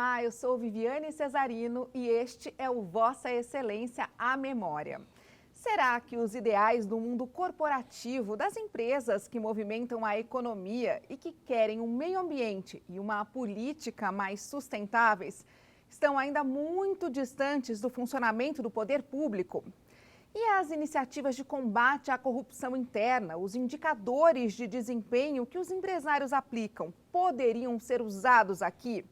Olá, eu sou Viviane Cesarino e este é o Vossa Excelência, a Memória. Será que os ideais do mundo corporativo, das empresas que movimentam a economia e que querem um meio ambiente e uma política mais sustentáveis, estão ainda muito distantes do funcionamento do poder público? E as iniciativas de combate à corrupção interna, os indicadores de desempenho que os empresários aplicam, poderiam ser usados aqui?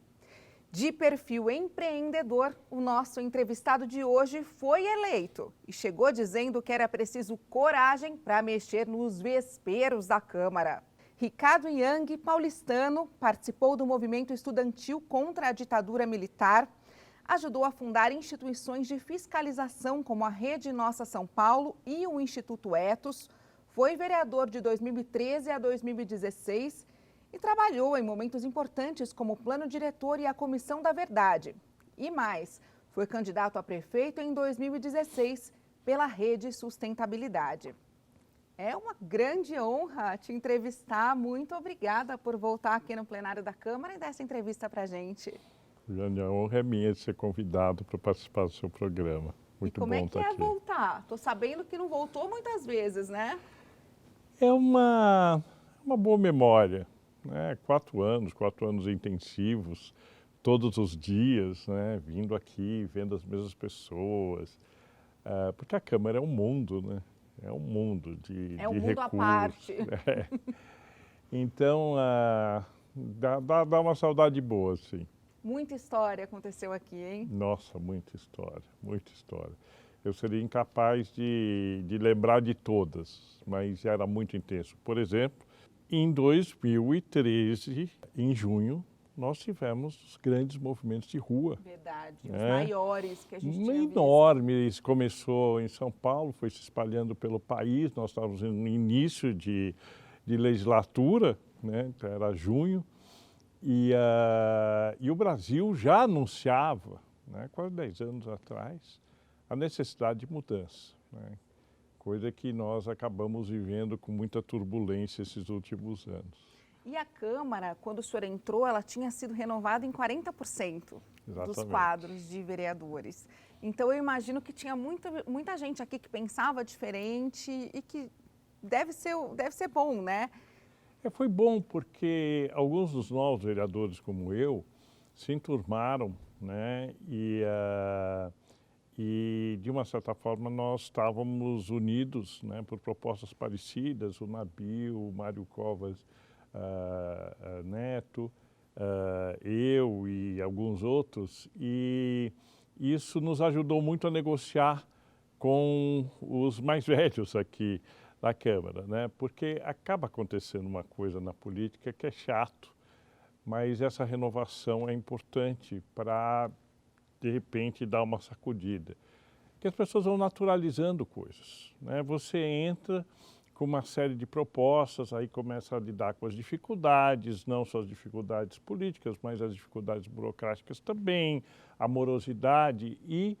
De perfil empreendedor, o nosso entrevistado de hoje foi eleito e chegou dizendo que era preciso coragem para mexer nos vesperos da Câmara. Ricardo Yang, paulistano, participou do movimento estudantil contra a ditadura militar, ajudou a fundar instituições de fiscalização como a Rede Nossa São Paulo e o Instituto Etos, foi vereador de 2013 a 2016 e trabalhou em momentos importantes como o Plano Diretor e a Comissão da Verdade. E mais, foi candidato a prefeito em 2016 pela Rede Sustentabilidade. É uma grande honra te entrevistar. Muito obrigada por voltar aqui no plenário da Câmara e dar essa entrevista para a gente. A honra é minha de ser convidado para participar do seu programa. Muito bom estar aqui. Como é que é voltar? Estou sabendo que não voltou muitas vezes, né? É uma boa memória, né? 4 anos intensivos, todos os dias, né? Vindo aqui, vendo as mesmas pessoas. Porque a Câmara é um mundo, né? É um mundo de É um mundo recursos. à parte. É. Então, dá uma saudade boa, sim. Muita história aconteceu aqui, hein? Nossa, muita história, muita história. Eu seria incapaz de lembrar de todas, mas era muito intenso. Por exemplo, em 2013, em junho, nós tivemos os grandes movimentos de rua. Verdade, os maiores que a gente tinha visto. Enormes, começou em São Paulo, foi se espalhando pelo país, nós estávamos no início de legislatura, né? Era junho. E o Brasil já anunciava, né, quase 10 anos atrás, a necessidade de mudança, né, coisa que nós acabamos vivendo com muita turbulência esses últimos anos. E a Câmara, quando o senhor entrou, ela tinha sido renovada em 40% Exatamente. dos quadros de vereadores. Então eu imagino que tinha muita gente aqui que pensava diferente e que deve ser bom, né? Foi bom porque alguns dos novos vereadores, como eu, se enturmaram, né? E de uma certa forma nós estávamos unidos, né, por propostas parecidas, o Nabil, o Mário Covas Neto, eu e alguns outros, e isso nos ajudou muito a negociar com os mais velhos aqui da Câmara, né? Porque acaba acontecendo uma coisa na política que é chato, mas essa renovação é importante para, de repente, dar uma sacudida. Porque as pessoas vão naturalizando coisas, né? Você entra com uma série de propostas, aí começa a lidar com as dificuldades, não só as dificuldades políticas, mas as dificuldades burocráticas também, a morosidade, e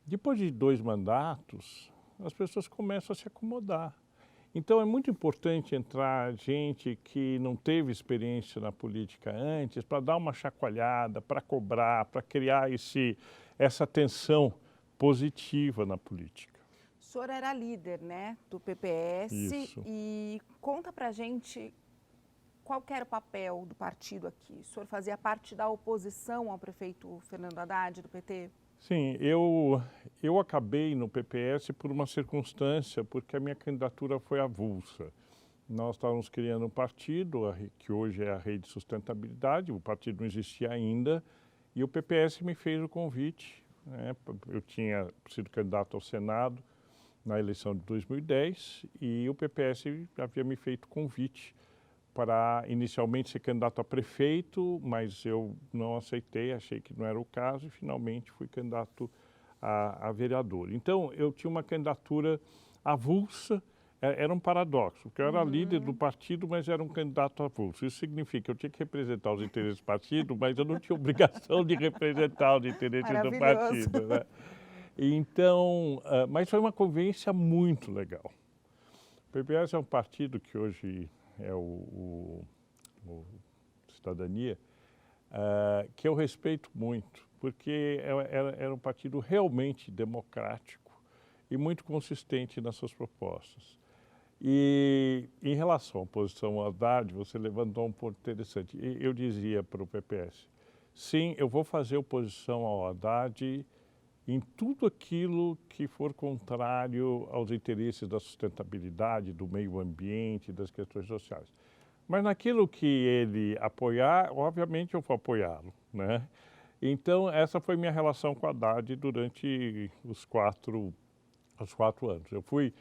depois de 2 mandatos, as pessoas começam a se acomodar. Então é muito importante entrar gente que não teve experiência na política antes, para dar uma chacoalhada, para cobrar, para criar essa tensão positiva na política. O senhor era líder, né, do PPS. Isso. E conta pra gente qual que era o papel do partido aqui. O senhor fazia parte da oposição ao prefeito Fernando Haddad, do PT? Sim, eu acabei no PPS por uma circunstância, porque a minha candidatura foi avulsa. Nós estávamos criando um partido, que hoje é a Rede Sustentabilidade, o partido não existia ainda, e o PPS me fez o convite, né? Eu tinha sido candidato ao Senado na eleição de 2010 e o PPS havia me feito o convite para inicialmente ser candidato a prefeito, mas eu não aceitei, achei que não era o caso e finalmente fui candidato a vereador. Então eu tinha uma candidatura avulsa, era um paradoxo, porque eu era líder do partido, mas era um candidato avulso. Isso significa que eu tinha que representar os interesses do partido, mas eu não tinha obrigação de representar os interesses do partido, né? Então, mas foi uma convivência muito legal. O PPS é um partido que hoje é o Cidadania, que eu respeito muito, porque era um partido realmente democrático e muito consistente nas suas propostas. E em relação à oposição ao Haddad, você levantou um ponto interessante. Eu dizia para o PPS, sim, eu vou fazer oposição ao Haddad em tudo aquilo que for contrário aos interesses da sustentabilidade, do meio ambiente, das questões sociais. Mas naquilo que ele apoiar, obviamente eu vou apoiá-lo, né? Então, essa foi minha relação com o Haddad durante os quatro anos. Eu fui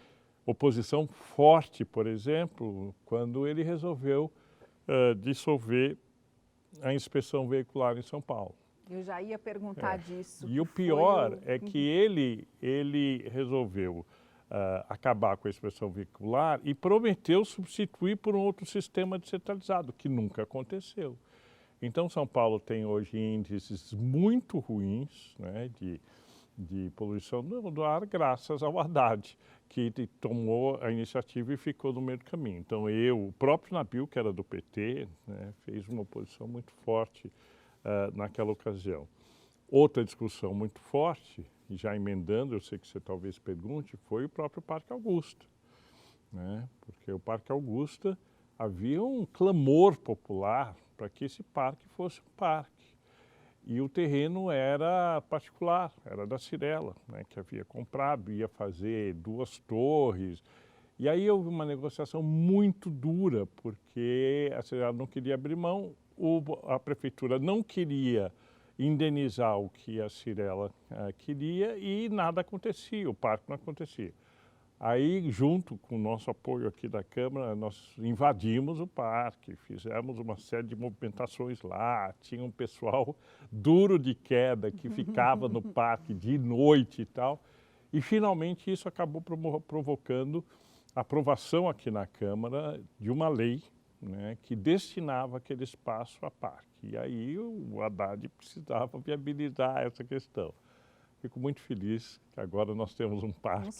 oposição forte, por exemplo, quando ele resolveu dissolver a inspeção veicular em São Paulo. Eu já ia perguntar disso. E o pior é que ele resolveu acabar com a inspeção veicular e prometeu substituir por um outro sistema descentralizado, que nunca aconteceu. Então, São Paulo tem hoje índices muito ruins, né, de poluição do ar, graças ao Haddad, que tomou a iniciativa e ficou no meio do caminho. Então, o próprio Nabil, que era do PT, né, fez uma oposição muito forte naquela ocasião. Outra discussão muito forte, e já emendando, eu sei que você talvez pergunte, foi o próprio Parque Augusta, né? Porque o Parque Augusta havia um clamor popular para que esse parque fosse um parque. E o terreno era particular, era da Cirela, né, que havia comprado, ia fazer 2 torres. E aí houve uma negociação muito dura, porque a Cirela não queria abrir mão, a prefeitura não queria indenizar o que a Cirela queria e nada acontecia, o parque não acontecia. Aí, junto com o nosso apoio aqui da Câmara, nós invadimos o parque, fizemos uma série de movimentações lá, tinha um pessoal duro de queda que ficava no parque de noite e tal. E, finalmente, isso acabou provocando a aprovação aqui na Câmara de uma lei, né, que destinava aquele espaço a parque. E aí o Haddad precisava viabilizar essa questão. Fico muito feliz que agora nós temos um parque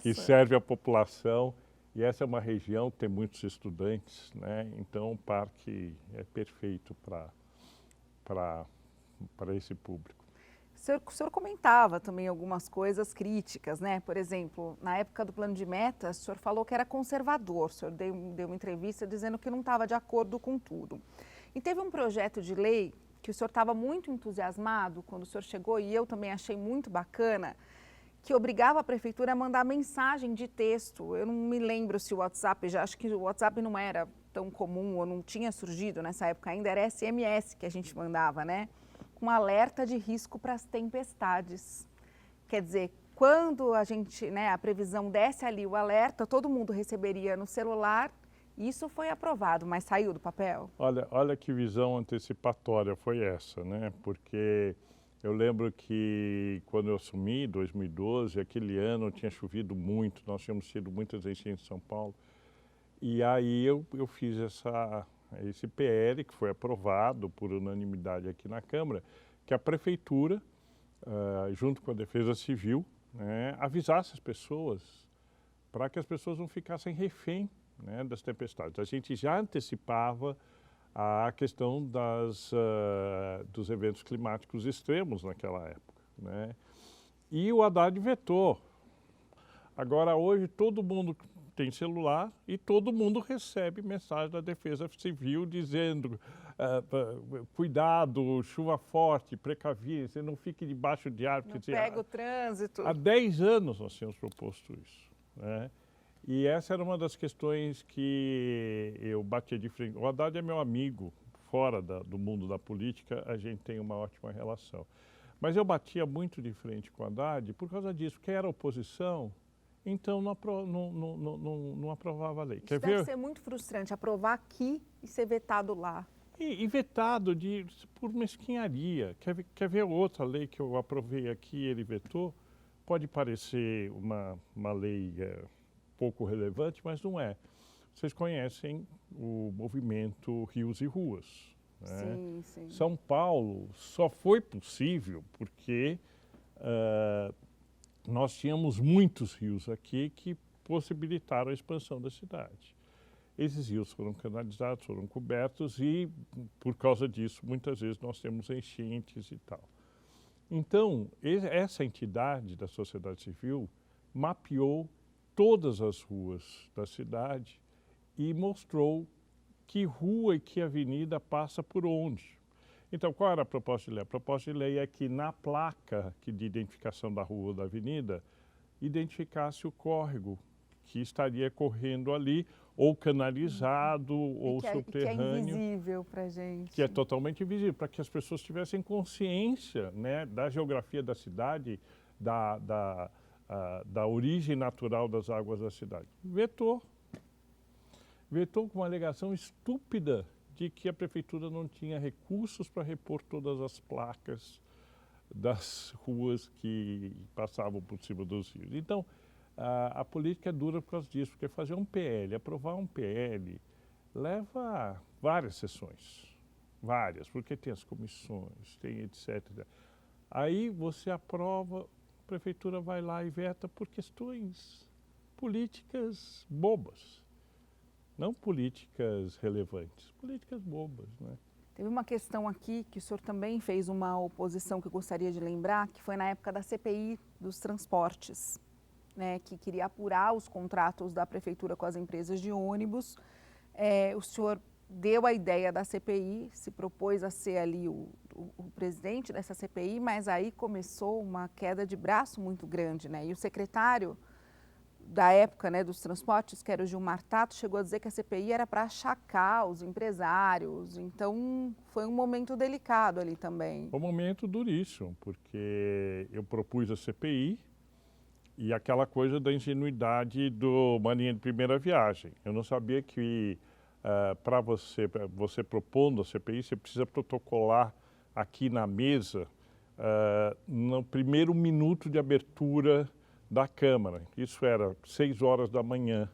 que serve à população e essa é uma região que tem muitos estudantes, né? Então o parque é perfeito para esse público. O senhor comentava também algumas coisas críticas, né? Por exemplo, na época do plano de metas, o senhor falou que era conservador, o senhor deu uma entrevista dizendo que não estava de acordo com tudo. E teve um projeto de lei que o senhor estava muito entusiasmado quando o senhor chegou, e eu também achei muito bacana, que obrigava a prefeitura a mandar mensagem de texto. Eu não me lembro se o WhatsApp, já acho que o WhatsApp não era tão comum ou não tinha surgido nessa época ainda, era SMS que a gente mandava, né? Com alerta de risco para as tempestades. Quer dizer, quando a previsão desse ali o alerta, todo mundo receberia no celular. Isso foi aprovado, mas saiu do papel? Olha que visão antecipatória foi essa, né? Porque eu lembro que quando eu assumi, em 2012, aquele ano tinha chovido muito, nós tínhamos tido muitas enchentes em São Paulo. E aí eu fiz esse PL, que foi aprovado por unanimidade aqui na Câmara, que a Prefeitura, junto com a Defesa Civil, né, avisasse as pessoas para que as pessoas não ficassem refém, né, das tempestades. A gente já antecipava a questão dos eventos climáticos extremos naquela época, né? E o Haddad vetou. Agora, hoje, todo mundo tem celular e todo mundo recebe mensagem da Defesa Civil dizendo cuidado, chuva forte, precavir-se, não fique debaixo de árvore. Não pega o trânsito. Há 10 anos nós tínhamos proposto isso, né? E essa era uma das questões que eu batia de frente. O Haddad é meu amigo, fora do mundo da política, a gente tem uma ótima relação. Mas eu batia muito de frente com o Haddad por causa disso, porque era oposição, então não aprovava a lei. Isso deve ser muito frustrante, aprovar aqui e ser vetado lá. E vetado por mesquinharia. Quer ver outra lei que eu aprovei aqui e ele vetou? Pode parecer uma lei pouco relevante, mas não é. Vocês conhecem o movimento Rios e Ruas, né? Sim, sim. São Paulo só foi possível porque nós tínhamos muitos rios aqui que possibilitaram a expansão da cidade. esses rios foram canalizados, foram cobertos e, por causa disso, muitas vezes nós temos enchentes e tal. Então, essa entidade da sociedade civil mapeou todas as ruas da cidade e mostrou que rua e que avenida passa por onde. Então, qual era a proposta de lei? A proposta de lei é que na placa de identificação da rua ou da avenida, identificasse o córrego que estaria correndo ali, ou canalizado, ou subterrâneo. Que é invisível para a gente. Que é totalmente invisível, para que as pessoas tivessem consciência, né, da geografia da cidade, da origem natural das águas da cidade. Vetou com uma alegação estúpida de que a prefeitura não tinha recursos para repor todas as placas das ruas que passavam por cima dos rios. Então, a política é dura por causa disso, porque fazer um PL, aprovar um PL, leva várias sessões, porque tem as comissões, tem etc. Aí você aprova, a prefeitura vai lá e veta por questões políticas bobas. Não políticas relevantes, políticas bobas, né? Teve uma questão aqui que o senhor também fez uma oposição que eu gostaria de lembrar, que foi na época da CPI dos transportes, né, que queria apurar os contratos da prefeitura com as empresas de ônibus. O senhor deu a ideia da CPI, se propôs a ser ali o presidente dessa CPI, mas aí começou uma queda de braço muito grande, né? E o secretário da época, né, dos transportes, que era o Gilmar Tato, chegou a dizer que a CPI era para achacar os empresários. Então, foi um momento delicado ali também. Foi um momento duríssimo, porque eu propus a CPI e aquela coisa da ingenuidade do Marinha de Primeira Viagem. Eu não sabia que para você propondo a CPI, você precisa protocolar aqui na mesa no primeiro minuto de abertura da Câmara. Isso era 6 horas da manhã.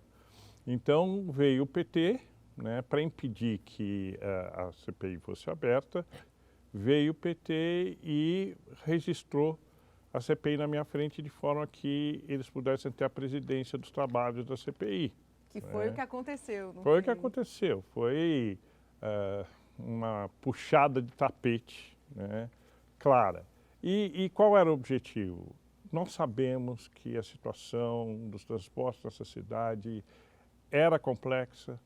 Então veio o PT, né, para impedir que a CPI fosse aberta, veio o PT e registrou a CPI na minha frente de forma que eles pudessem ter a presidência dos trabalhos da CPI. Que foi o que aconteceu. Foi o que aconteceu. Foi uma puxada de tapete, né, clara. E qual era o objetivo? Nós sabemos que a situação dos transportes nessa cidade era complexa.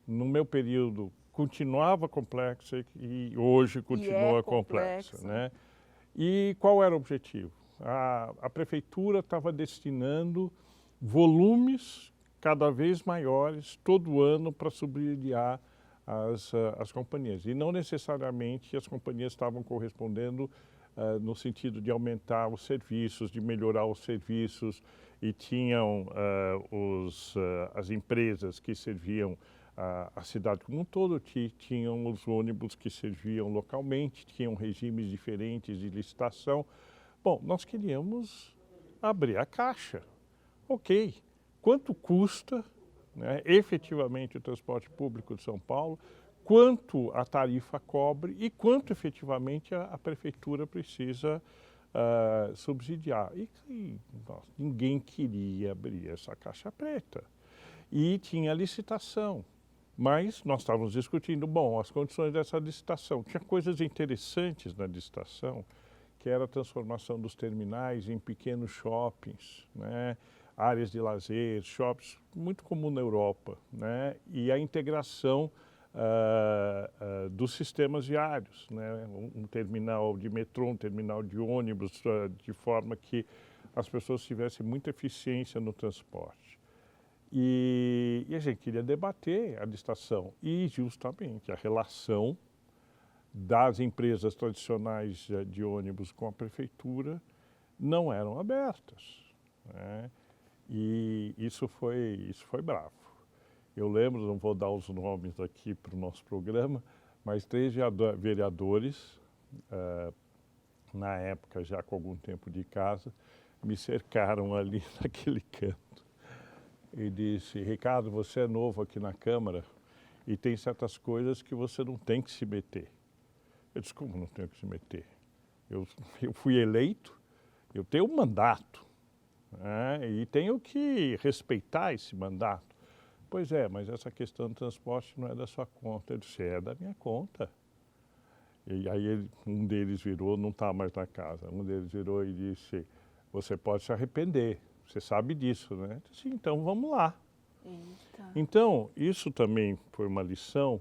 No meu período continuava complexa e hoje continua complexa, né? E qual era o objetivo? A prefeitura estava destinando volumes cada vez maiores todo ano para subsidiar as companhias. E não necessariamente as companhias estavam correspondendo no sentido de aumentar os serviços, de melhorar os serviços, e tinham as empresas que serviam a cidade como um todo, tinham os ônibus que serviam localmente, tinham regimes diferentes de licitação. Bom, nós queríamos abrir a caixa. Ok, quanto custa, né, efetivamente o transporte público de São Paulo, quanto a tarifa cobre e quanto efetivamente a prefeitura precisa subsidiar. E nossa, ninguém queria abrir essa caixa preta. E tinha licitação. Mas nós estávamos discutindo, bom, as condições dessa licitação. Tinha coisas interessantes na licitação, que era a transformação dos terminais em pequenos shoppings, né? Áreas de lazer, shoppings, muito comum na Europa, né? E a integração dos sistemas viários, né? Um terminal de metrô, um terminal de ônibus, de forma que as pessoas tivessem muita eficiência no transporte. E a gente queria debater a licitação e justamente a relação das empresas tradicionais de ônibus com a prefeitura não eram abertas, né? E isso foi bravo. Eu lembro, não vou dar os nomes aqui para o nosso programa, mas 3 vereadores, na época já com algum tempo de casa, me cercaram ali naquele canto e disse: Ricardo, você é novo aqui na Câmara e tem certas coisas que você não tem que se meter. Eu disse: como não tenho que se meter? Eu fui eleito, eu tenho um mandato, né, e tenho que respeitar esse mandato. Pois é, mas essa questão do transporte não é da sua conta. Eu disse, é da minha conta. E aí um deles virou, não está mais na casa, um deles virou e disse, você pode se arrepender, você sabe disso, né? Eu disse, então vamos lá. Eita. Então, isso também foi uma lição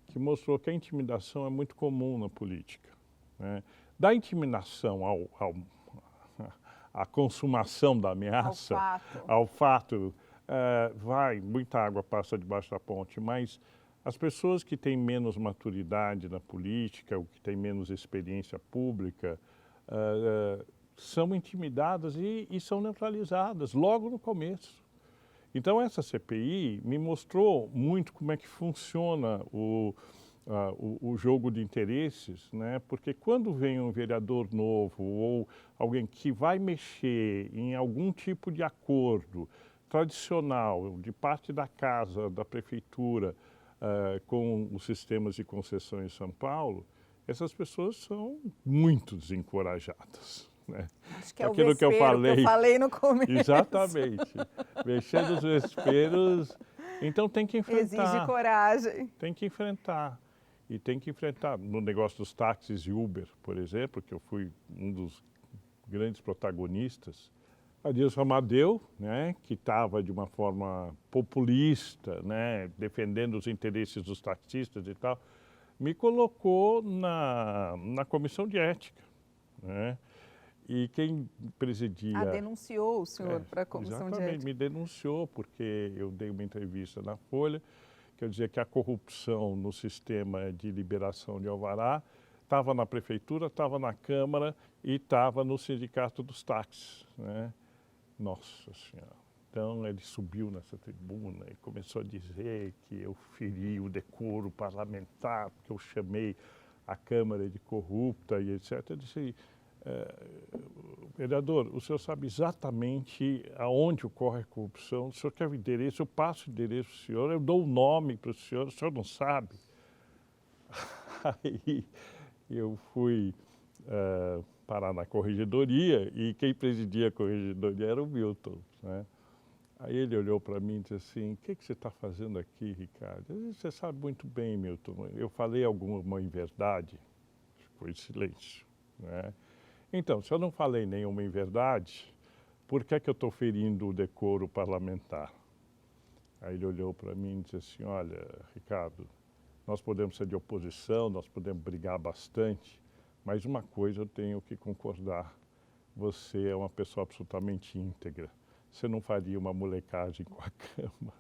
que mostrou que a intimidação é muito comum na política, né? Da intimidação à consumação da ameaça, ao fato, muita água passa debaixo da ponte, mas as pessoas que têm menos maturidade na política, ou que têm menos experiência pública, são intimidadas e são neutralizadas logo no começo. Então, essa CPI me mostrou muito como é que funciona o jogo de interesses, né? Porque quando vem um vereador novo ou alguém que vai mexer em algum tipo de acordo tradicional de parte da casa, da prefeitura, com os sistemas de concessão em São Paulo, essas pessoas são muito desencorajadas. Né? Acho que é aquilo que eu falei no começo. Exatamente. Mexer nos vesperos. Então tem que enfrentar. Exige coragem. Tem que enfrentar. E tem que enfrentar. No negócio dos táxis e Uber, por exemplo, que eu fui um dos grandes protagonistas, a Dilson Amadeu, né, que estava de uma forma populista, né, defendendo os interesses dos taxistas e tal, me colocou na comissão de ética, né? E quem presidia... denunciou o senhor para a comissão de ética. Me denunciou, porque eu dei uma entrevista na Folha, que eu dizia que a corrupção no sistema de liberação de alvará estava na prefeitura, estava na Câmara e estava no sindicato dos táxis, né? Nossa Senhora. Então ele subiu nessa tribuna e começou a dizer que eu feri o decoro parlamentar, porque eu chamei a Câmara de corrupta e etc. Eu disse, vereador, o senhor sabe exatamente aonde ocorre a corrupção, o senhor quer o endereço, eu passo o endereço para o senhor, eu dou o nome para o senhor não sabe. Aí eu fui parar na corregedoria e quem presidia a corregedoria era o Milton, né? Aí ele olhou para mim e disse assim, o que você está fazendo aqui, Ricardo? Eu disse, você sabe muito bem, Milton, eu falei alguma inverdade? Foi silêncio, né? Então, se eu não falei nenhuma inverdade, por que é que eu estou ferindo o decoro parlamentar? Aí ele olhou para mim e disse assim, olha, Ricardo, nós podemos ser de oposição, nós podemos brigar bastante, mas uma coisa eu tenho que concordar, você é uma pessoa absolutamente íntegra, você não faria uma molecagem com a Câmara.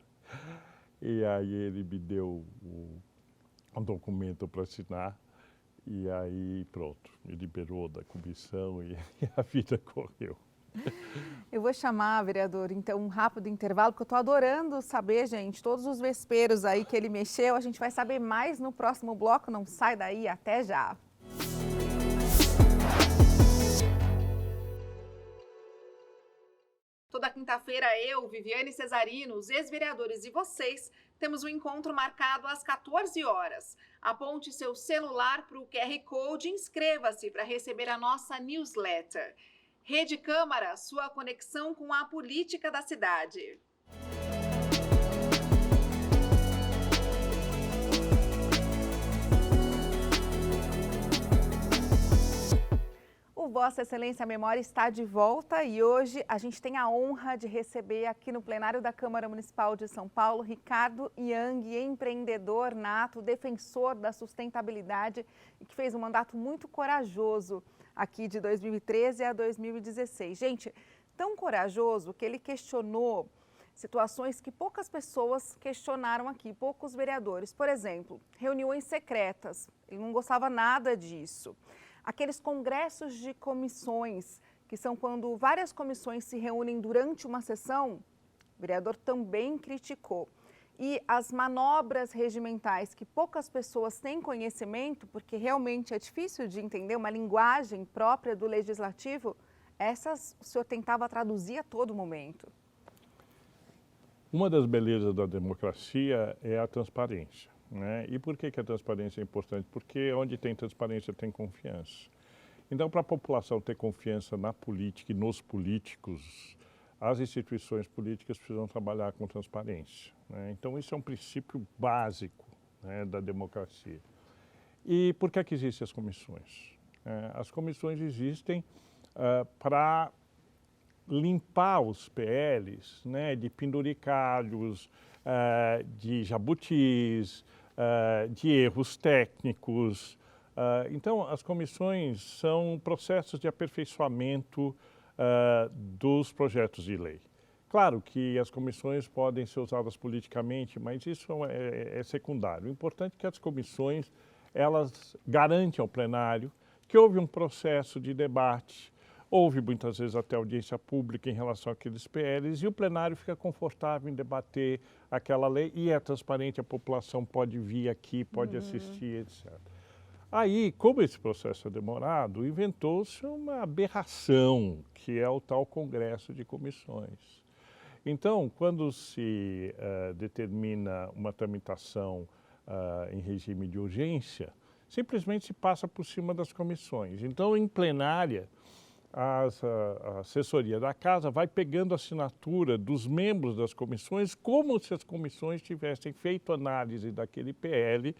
E aí ele me deu um documento para assinar, e aí pronto, me liberou da comissão e a vida correu. Eu vou chamar, vereador, então, um rápido intervalo, porque eu estou adorando saber, gente, todos os vesperos aí que ele mexeu. A gente vai saber mais no próximo bloco, não sai daí, até já. Toda quinta-feira eu, Viviane Cesarino, os ex-vereadores e vocês temos um encontro marcado às 14 horas. Aponte seu celular para o QR Code e inscreva-se para receber a nossa newsletter. Rede Câmara, sua conexão com a política da cidade. O Vossa Excelência Memória está de volta e hoje a gente tem a honra de receber aqui no plenário da Câmara Municipal de São Paulo, Ricardo Yang, empreendedor nato, defensor da sustentabilidade e que fez um mandato muito corajoso aqui de 2013 a 2016. Gente, tão corajoso que ele questionou situações que poucas pessoas questionaram aqui, poucos vereadores. Por exemplo, reuniões secretas, ele não gostava nada disso. Aqueles congressos de comissões, que são quando várias comissões se reúnem durante uma sessão, o vereador também criticou. E as manobras regimentais, que poucas pessoas têm conhecimento, porque realmente é difícil de entender, uma linguagem própria do legislativo, essas o senhor tentava traduzir a todo momento. Uma das belezas da democracia é a transparência, né? E por que a transparência é importante? Porque onde tem transparência tem confiança. Então, para a população ter confiança na política e nos políticos, as instituições políticas precisam trabalhar com transparência, né? Então, isso é um princípio básico, né, da democracia. E por que é que existem as comissões? As comissões existem para limpar os PLs, né, de penduricalhos, de jabutis, de erros técnicos. Então, as comissões são processos de aperfeiçoamento dos projetos de lei. Claro que as comissões podem ser usadas politicamente, mas isso é secundário. O importante é que as comissões, elas garantem ao plenário que houve um processo de debate, houve muitas vezes até audiência pública em relação àqueles PLs e o plenário fica confortável em debater aquela lei e é transparente, a população pode vir aqui, pode assistir, etc. Aí, como esse processo é demorado, inventou-se uma aberração, que é o tal Congresso de Comissões. Então, quando se determina uma tramitação em regime de urgência, simplesmente se passa por cima das comissões. Então, em plenária, a assessoria da Casa vai pegando a assinatura dos membros das comissões, como se as comissões tivessem feito análise daquele PL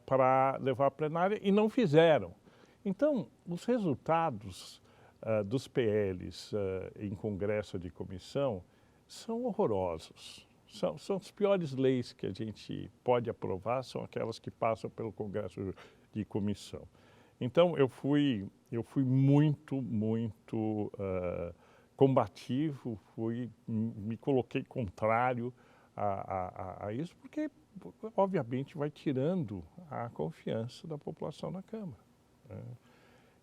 para levar à plenária e não fizeram. Então, os resultados dos PLs em congresso de comissão são horrorosos. São as piores leis que a gente pode aprovar, são aquelas que passam pelo congresso de comissão. Então, eu fui muito combativo, me coloquei contrário a isso, porque, obviamente, vai tirando a confiança da população na Câmara, né?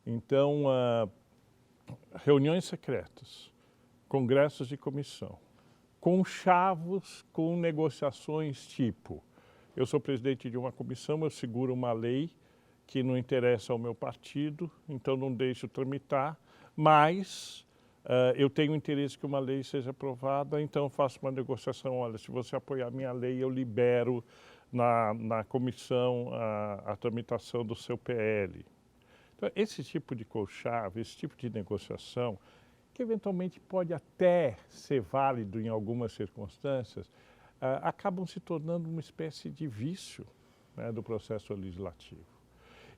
Então, reuniões secretas, congressos de comissão, conchavos com negociações tipo, eu sou presidente de uma comissão, eu seguro uma lei que não interessa ao meu partido, então não deixo tramitar, mas eu tenho interesse que uma lei seja aprovada, então eu faço uma negociação, olha, se você apoiar minha lei, eu libero na comissão a tramitação do seu PL. Então, esse tipo de conchave, esse tipo de negociação, que eventualmente pode até ser válido em algumas circunstâncias, acabam se tornando uma espécie de vício, né, do processo legislativo.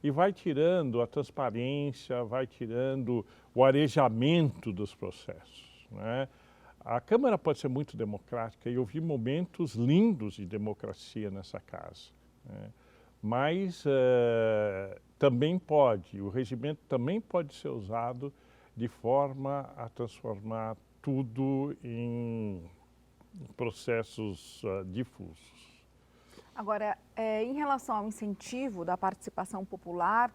E vai tirando a transparência, vai tirando o arejamento dos processos, né? A Câmara pode ser muito democrática e eu vi momentos lindos de democracia nessa casa, né? Mas também o regimento também pode ser usado de forma a transformar tudo em processos difusos. Agora, em relação ao incentivo da participação popular,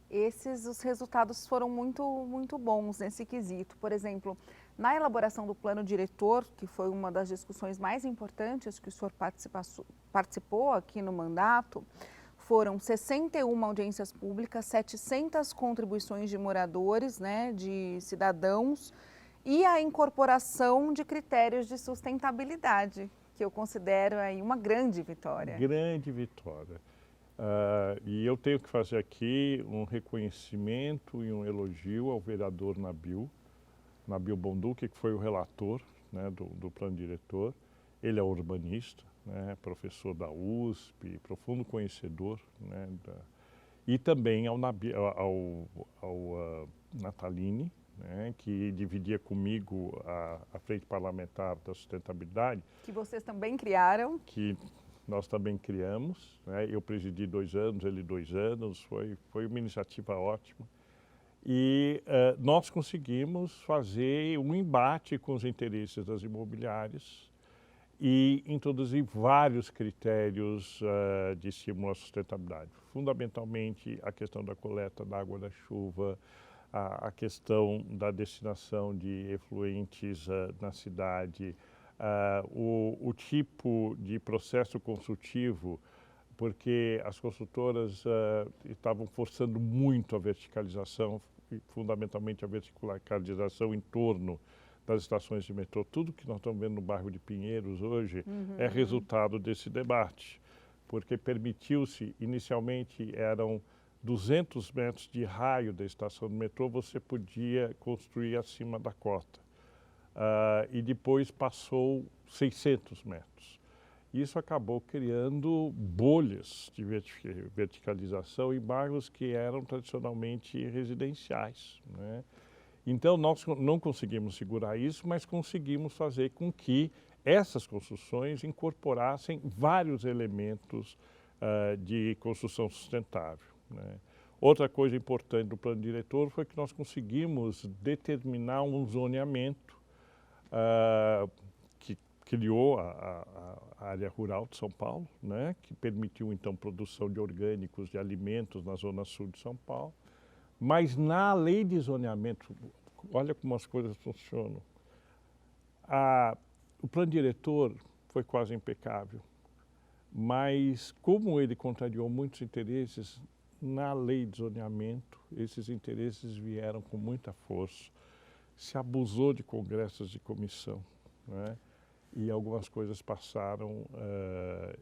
os resultados foram muito bons nesse quesito. Por exemplo, na elaboração do plano diretor, que foi uma das discussões mais importantes que o senhor participou aqui no mandato, foram 61 audiências públicas, 700 contribuições de moradores, né, de cidadãos, e a incorporação de critérios de sustentabilidade, que eu considero aí uma grande vitória. Grande vitória. E eu tenho que fazer aqui um reconhecimento e um elogio ao vereador Nabil Bonduque, que foi o relator, né, do plano diretor. Ele é urbanista, né, professor da USP, profundo conhecedor, né, e também ao Natalini, né, que dividia comigo a Frente Parlamentar da Sustentabilidade. Que vocês também criaram. Que nós também criamos, né? Eu presidi 2 anos, ele 2 anos, foi uma iniciativa ótima. E nós conseguimos fazer um embate com os interesses das imobiliárias e introduzir vários critérios de estímulo à sustentabilidade. Fundamentalmente, a questão da coleta da água da chuva, a questão da destinação de efluentes na cidade, o tipo de processo consultivo, porque as consultoras estavam forçando muito a verticalização, fundamentalmente a verticalização em torno das estações de metrô. Tudo que nós estamos vendo no bairro de Pinheiros hoje é resultado desse debate, porque permitiu-se, inicialmente eram 200 metros de raio da estação do metrô, você podia construir acima da cota. e depois passou 600 metros. Isso acabou criando bolhas de verticalização em bairros que eram tradicionalmente residenciais, né? Então, nós não conseguimos segurar isso, mas conseguimos fazer com que essas construções incorporassem vários elementos de construção sustentável, né? Outra coisa importante do plano diretor foi que nós conseguimos determinar um zoneamento que criou a área rural de São Paulo, né? Que permitiu, então, produção de orgânicos, de alimentos na zona sul de São Paulo. Mas na lei de zoneamento, olha como as coisas funcionam. O plano diretor foi quase impecável, mas como ele contrariou muitos interesses, na lei de zoneamento, esses interesses vieram com muita força. Se abusou de congressos de comissão, né? E algumas coisas passaram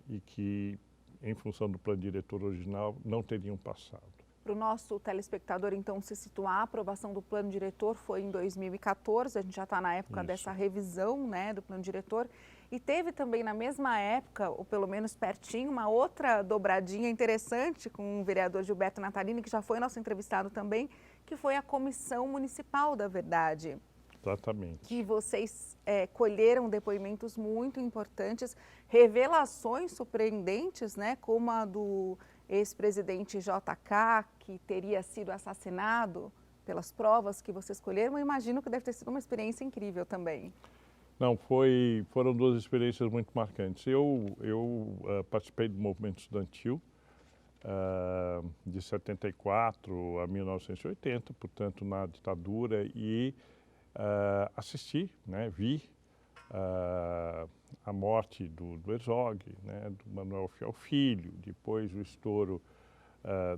e que, em função do plano diretor original, não teriam passado. Para o nosso telespectador, então, se situar, a aprovação do plano diretor foi em 2014, a gente já está na época dessa revisão, né, do plano diretor, e teve também na mesma época, ou pelo menos pertinho, uma outra dobradinha interessante com o vereador Gilberto Natalini, que já foi nosso entrevistado também, que foi a Comissão Municipal da Verdade. Exatamente. Que vocês colheram depoimentos muito importantes, revelações surpreendentes, né, como a do ex-presidente JK, que teria sido assassinado pelas provas que vocês colheram. Eu imagino que deve ter sido uma experiência incrível também. Não, foram duas experiências muito marcantes. Eu participei do movimento estudantil de 74 a 1980, portanto, na ditadura, e assisti, né, vi a morte do Herzog, né, do Manuel Fiel Filho, depois o estouro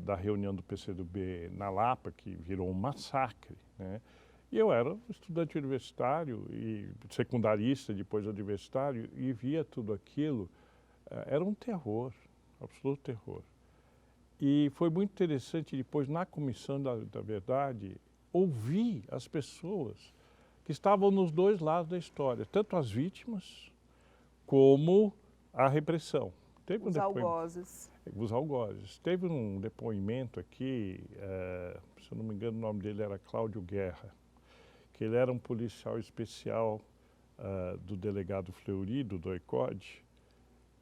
da reunião do PCdoB na Lapa, que virou um massacre, né? E eu era estudante universitário e secundarista, depois universitário, e via tudo aquilo. Era um terror, absoluto terror. E foi muito interessante depois, na Comissão da Verdade, ouvir as pessoas que estavam nos dois lados da história, tanto as vítimas como a repressão. Teve os algozes. Os algozes. Teve um depoimento aqui, se eu não me engano o nome dele era Cláudio Guerra, que ele era um policial especial do delegado Fleury, do ECOD,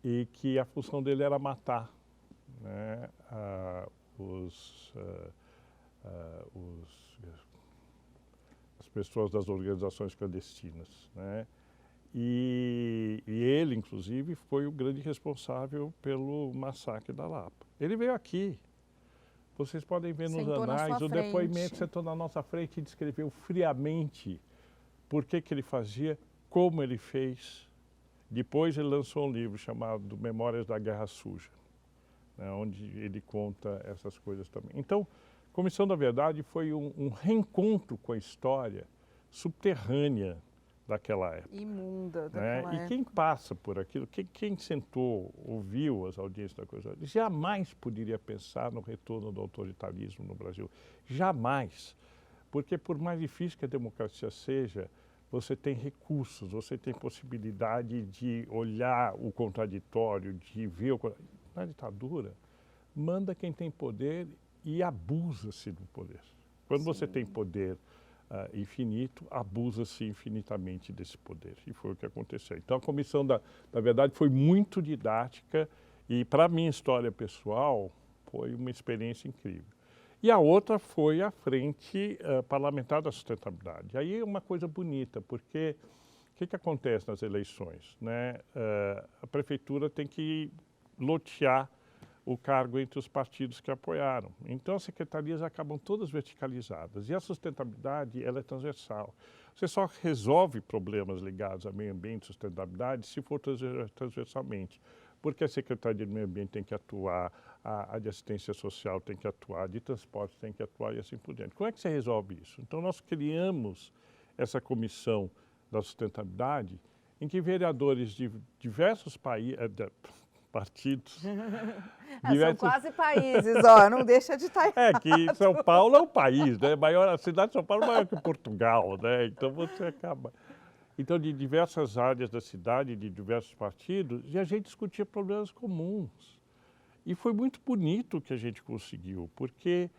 e que a função dele era matar, né, as pessoas das organizações clandestinas, né? E ele, inclusive, foi o grande responsável pelo massacre da Lapa. Ele veio aqui. Vocês podem ver nos anais, o depoimento sentou na nossa frente e descreveu friamente por que ele fazia, como ele fez. Depois ele lançou um livro chamado Memórias da Guerra Suja, né, onde ele conta essas coisas também. Então, Comissão da Verdade foi um reencontro com a história subterrânea daquela época. Imunda daquela época. E quem passa por aquilo, quem sentou, ouviu as audiências da coisa, jamais poderia pensar no retorno do autoritarismo no Brasil. Jamais. Porque por mais difícil que a democracia seja, você tem recursos, você tem possibilidade de olhar o contraditório, de ver o... Na ditadura, manda quem tem poder e abusa-se do poder. Quando você tem poder infinito, abusa-se infinitamente desse poder. E foi o que aconteceu. Então, a Comissão da Verdade foi muito didática e, para a minha história pessoal, foi uma experiência incrível. E a outra foi a Frente Parlamentar da Sustentabilidade. Aí é uma coisa bonita, porque o que acontece nas eleições, né? A prefeitura tem que lotear o cargo entre os partidos que apoiaram. Então, as secretarias acabam todas verticalizadas. E a sustentabilidade, ela é transversal. Você só resolve problemas ligados ao meio ambiente e sustentabilidade se for transversalmente. Porque a Secretaria de Meio Ambiente tem que atuar, a de Assistência Social tem que atuar, a de Transporte tem que atuar e assim por diante. Como é que você resolve isso? Então, nós criamos essa Comissão da Sustentabilidade, em que vereadores de diversos partidos. São quase países, ó, não deixa de estar. É que São Paulo é um país, né? A cidade de São Paulo é maior que Portugal, né? Então você acaba. Então, de diversas áreas da cidade, de diversos partidos, e a gente discutia problemas comuns. E foi muito bonito o que a gente conseguiu, porque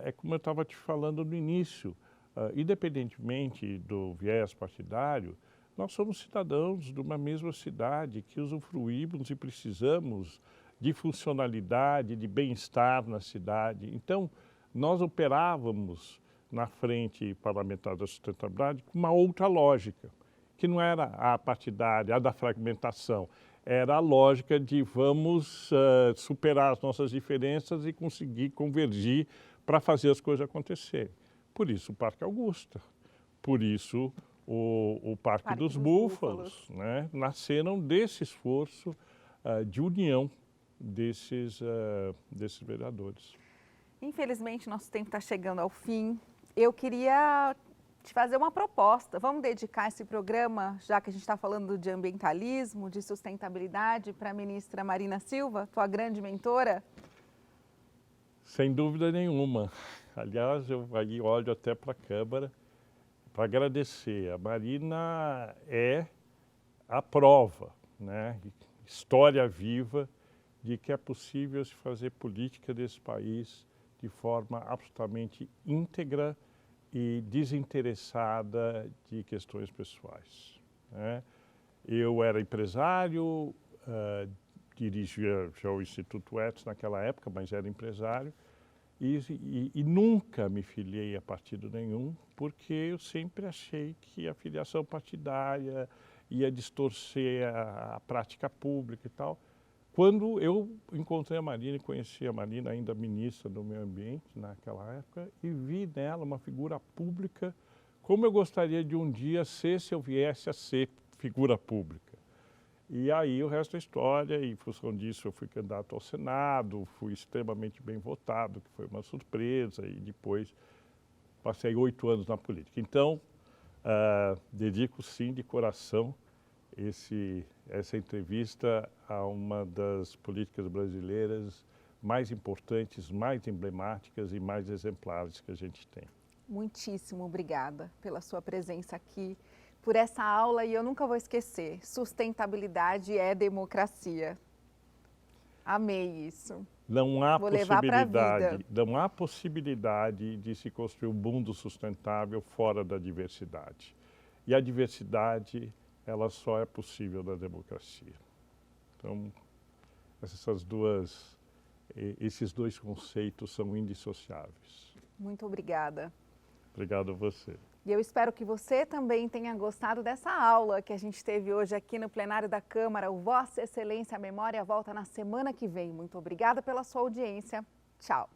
é como eu estava te falando no início, independentemente do viés partidário, nós somos cidadãos de uma mesma cidade que usufruímos e precisamos de funcionalidade, de bem-estar na cidade. Então, nós operávamos na frente parlamentar da sustentabilidade com uma outra lógica, que não era a partidária, a da fragmentação, era a lógica de vamos superar as nossas diferenças e conseguir convergir para fazer as coisas acontecerem. Por isso o Parque Augusta, por isso o Parque dos Búfalos, né? Nasceram desse esforço de união desses vereadores. Infelizmente, nosso tempo está chegando ao fim. Eu queria te fazer uma proposta. Vamos dedicar esse programa, já que a gente está falando de ambientalismo, de sustentabilidade, para a ministra Marina Silva, tua grande mentora? Sem dúvida nenhuma. Aliás, eu aí olho até para a Câmara para agradecer. A Marina é a prova, né? História viva de que é possível se fazer política desse país de forma absolutamente íntegra e desinteressada de questões pessoais, né? Eu era empresário, dirigia já o Instituto Etos naquela época, mas era empresário, e nunca me filiei a partido nenhum, porque eu sempre achei que a filiação partidária ia distorcer a prática pública e tal. Quando eu encontrei a Marina e conheci a Marina, ainda ministra do Meio Ambiente naquela época, e vi nela uma figura pública como eu gostaria de um dia ser se eu viesse a ser figura pública. E aí o resto é história, e em função disso eu fui candidato ao Senado, fui extremamente bem votado, que foi uma surpresa, e depois passei 8 anos na política. Então, dedico sim de coração essa entrevista a uma das políticas brasileiras mais importantes, mais emblemáticas e mais exemplares que a gente tem. Muitíssimo obrigada pela sua presença aqui, por essa aula, e eu nunca vou esquecer, sustentabilidade é democracia. Amei isso. Não há Vou levar para a vida. Não há possibilidade de se construir um mundo sustentável fora da diversidade. E a diversidade, ela só é possível na democracia. Então, esses dois conceitos são indissociáveis. Muito obrigada. Obrigado a você. E eu espero que você também tenha gostado dessa aula que a gente teve hoje aqui no plenário da Câmara. O Vossa Excelência a Memória volta na semana que vem. Muito obrigada pela sua audiência. Tchau.